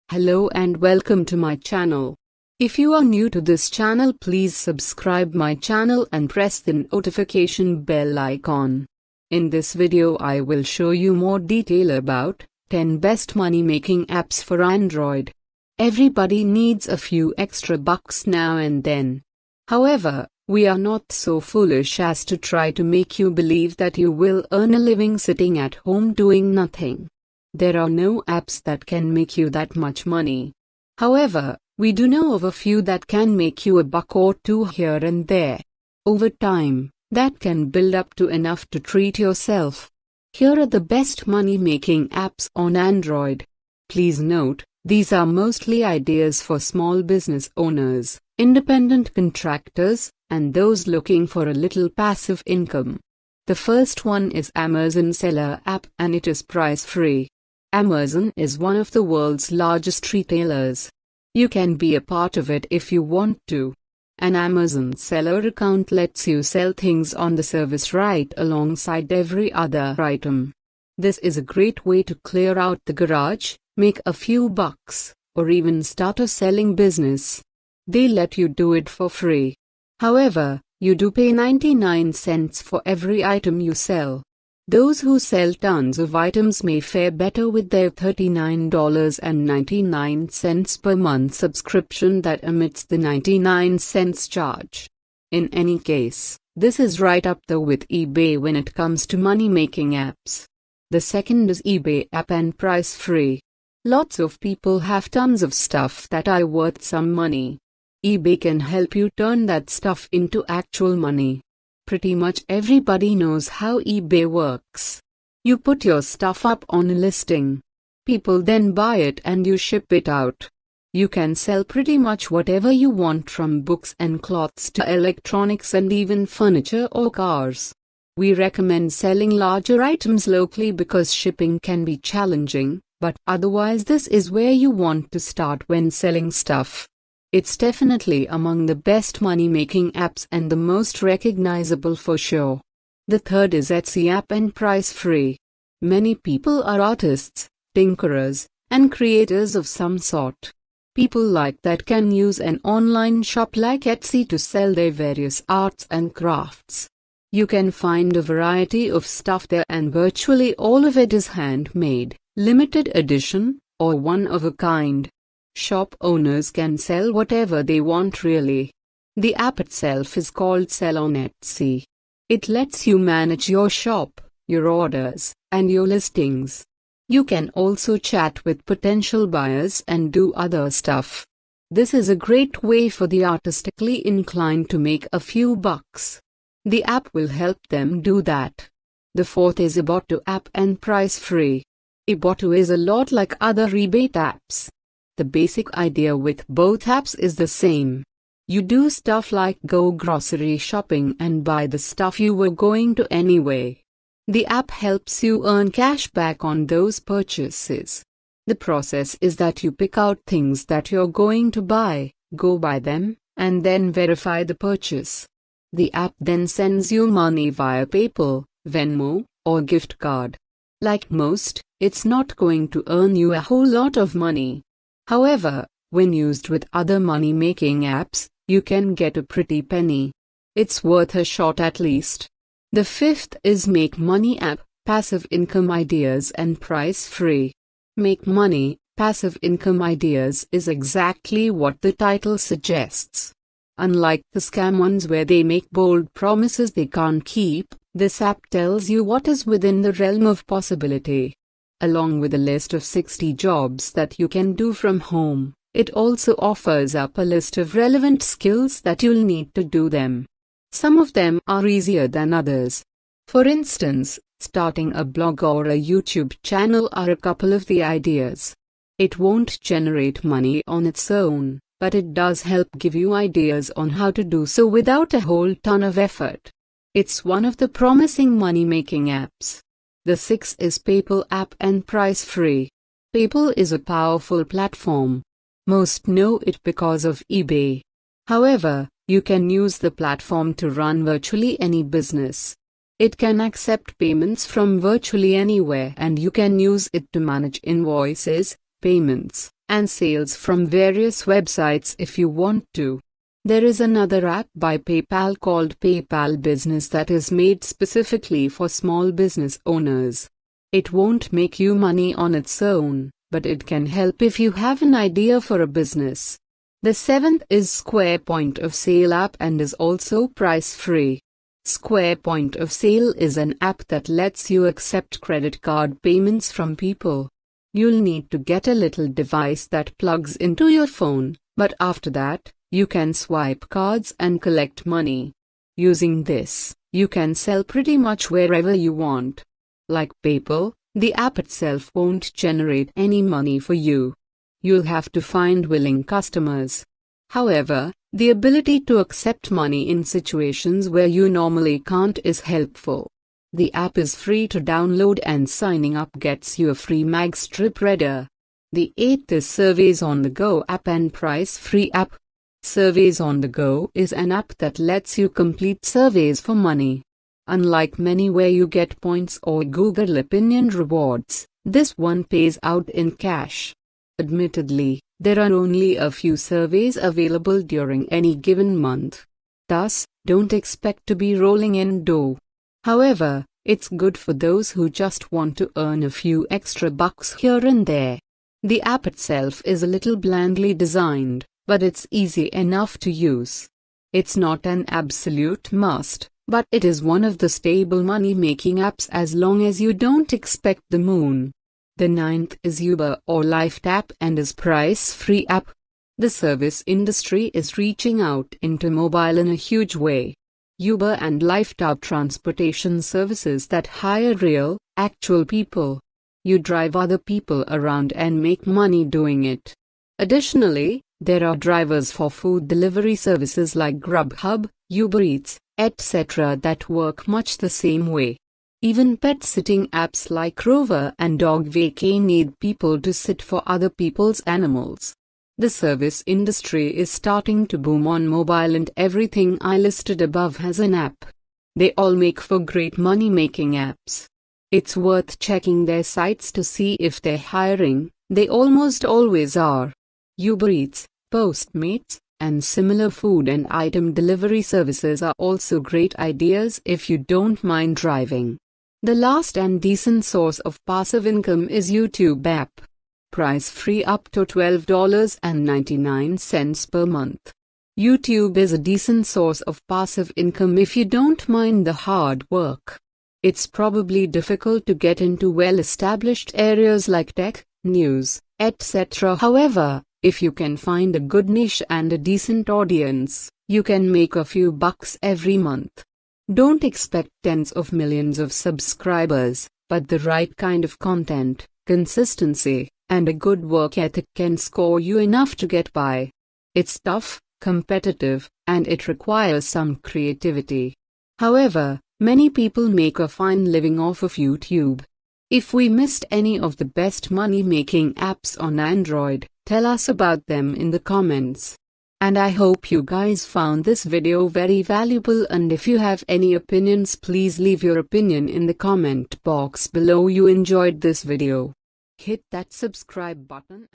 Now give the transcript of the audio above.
Hello and welcome to my channel. If you are new to this channel, please subscribe my channel and press the notification bell icon. In this video I will show you more detail about 10 best money making apps for Android. Everybody needs a few extra bucks now and then. However, we are not so foolish as to try to make you believe that you will earn a living sitting at home doing nothing. There are no apps that can make you that much money. However, we do know of a few that can make you a buck or two here and there. Over time, that can build up to enough to treat yourself. Here are the best money-making apps on Android. Please note, these are mostly ideas for small business owners, independent contractors, and those looking for a little passive income. The first one is Amazon Seller app, and it is price-free. Amazon is one of the world's largest retailers. You can be a part of it if you want to. An Amazon seller account lets you sell things on the service right alongside every other item. This is a great way to clear out the garage, make a few bucks, or even start a selling business. They let you do it for free. However, you do pay 99 cents for every item you sell. Those who sell tons of items may fare better with their $39.99 per month subscription that omits the 99 cents charge. In any case, this is right up there with eBay when it comes to money-making apps. The second is eBay app and price free. Lots of people have tons of stuff that are worth some money. eBay can help you turn that stuff into actual money. Pretty much everybody knows how eBay works. You put your stuff up on a listing. People then buy it and you ship it out. You can sell pretty much whatever you want, from books and clothes to electronics and even furniture or cars. We recommend selling larger items locally because shipping can be challenging, but otherwise this is where you want to start when selling stuff. It's definitely among the best money-making apps and the most recognizable for sure. The third is Etsy app and price free. Many people are artists, tinkerers, and creators of some sort. People like that can use an online shop like Etsy to sell their various arts and crafts. You can find a variety of stuff there, and virtually all of it is handmade, limited edition, or one of a kind. Shop owners can sell whatever they want really. The app itself is called Sell on Etsy. It lets you manage your shop, your orders, and your listings. You can also chat with potential buyers and do other stuff. This is a great way for the artistically inclined to make a few bucks. The app will help them do that. The fourth is upto app and price free. upto is a lot like other rebate apps. The basic idea with both apps is the same. You do stuff like go grocery shopping and buy the stuff you were going to anyway. The app helps you earn cash back on those purchases. The process is that you pick out things that you're going to buy, go buy them, and then verify the purchase. The app then sends you money via PayPal, Venmo, or gift card. Like most, it's not going to earn you a whole lot of money. However, when used with other money-making apps, you can get a pretty penny. It's worth a shot at least. The fifth is Make Money app, passive income ideas and price free. Make Money, passive income ideas is exactly what the title suggests. Unlike the scam ones where they make bold promises they can't keep, this app tells you what is within the realm of possibility. Along with a list of 60 jobs that you can do from home, it also offers up a list of relevant skills that you'll need to do them. Some of them are easier than others. For instance, starting a blog or a YouTube channel are a couple of the ideas. It won't generate money on its own, but it does help give you ideas on how to do so without a whole ton of effort. It's one of the promising money-making apps. The sixth is PayPal app and price free. PayPal is a powerful platform. Most know it because of eBay. However, you can use the platform to run virtually any business. It can accept payments from virtually anywhere, and you can use it to manage invoices, payments, and sales from various websites if you want to. There is another app by PayPal called PayPal Business that is made specifically for small business owners. It won't make you money on its own, but it can help if you have an idea for a business. The seventh is Square Point of Sale app and is also price-free. Square Point of Sale is an app that lets you accept credit card payments from people. You'll need to get a little device that plugs into your phone, but after that, you can swipe cards and collect money. Using this, you can sell pretty much wherever you want. Like PayPal, the app itself won't generate any money for you. You'll have to find willing customers. However, the ability to accept money in situations where you normally can't is helpful. The app is free to download and signing up gets you a free mag strip reader. The eighth is Surveys on the Go app and price-free app. Surveys on the Go is an app that lets you complete surveys for money. Unlike many where you get points or Google opinion rewards, this one pays out in cash. Admittedly, there are only a few surveys available during any given month. Thus, don't expect to be rolling in dough. However, it's good for those who just want to earn a few extra bucks here and there. The app itself is a little blandly designed, but it's easy enough to use. It's not an absolute must, but it is one of the stable money-making apps as long as you don't expect the moon. The ninth is Uber or Lyft app and is price-free app. The service industry is reaching out into mobile in a huge way. Uber and Lyft are transportation services that hire real, actual people. You drive other people around and make money doing it. Additionally, there are drivers for food delivery services like Grubhub, Uber Eats, etc. that work much the same way. Even pet-sitting apps like Rover and Dogvacay need people to sit for other people's animals. The service industry is starting to boom on mobile and everything I listed above has an app. They all make for great money-making apps. It's worth checking their sites to see if they're hiring. They almost always are. Uber Eats, Postmates, and similar food and item delivery services are also great ideas if you don't mind driving. The last and decent source of passive income is YouTube app. Price-free up to $12.99 per month. YouTube is a decent source of passive income if you don't mind the hard work. It's probably difficult to get into well-established areas like tech, news, etc. However, if you can find a good niche and a decent audience, you can make a few bucks every month. Don't expect tens of millions of subscribers, but the right kind of content, consistency, and a good work ethic can score you enough to get by. It's tough, competitive, and it requires some creativity. However, many people make a fine living off of YouTube. If we missed any of the best money-making apps on Android, tell us about them in the comments. And I hope you guys found this video very valuable, and if you have any opinions, please leave your opinion in the comment box below. You enjoyed this video. Hit that subscribe button.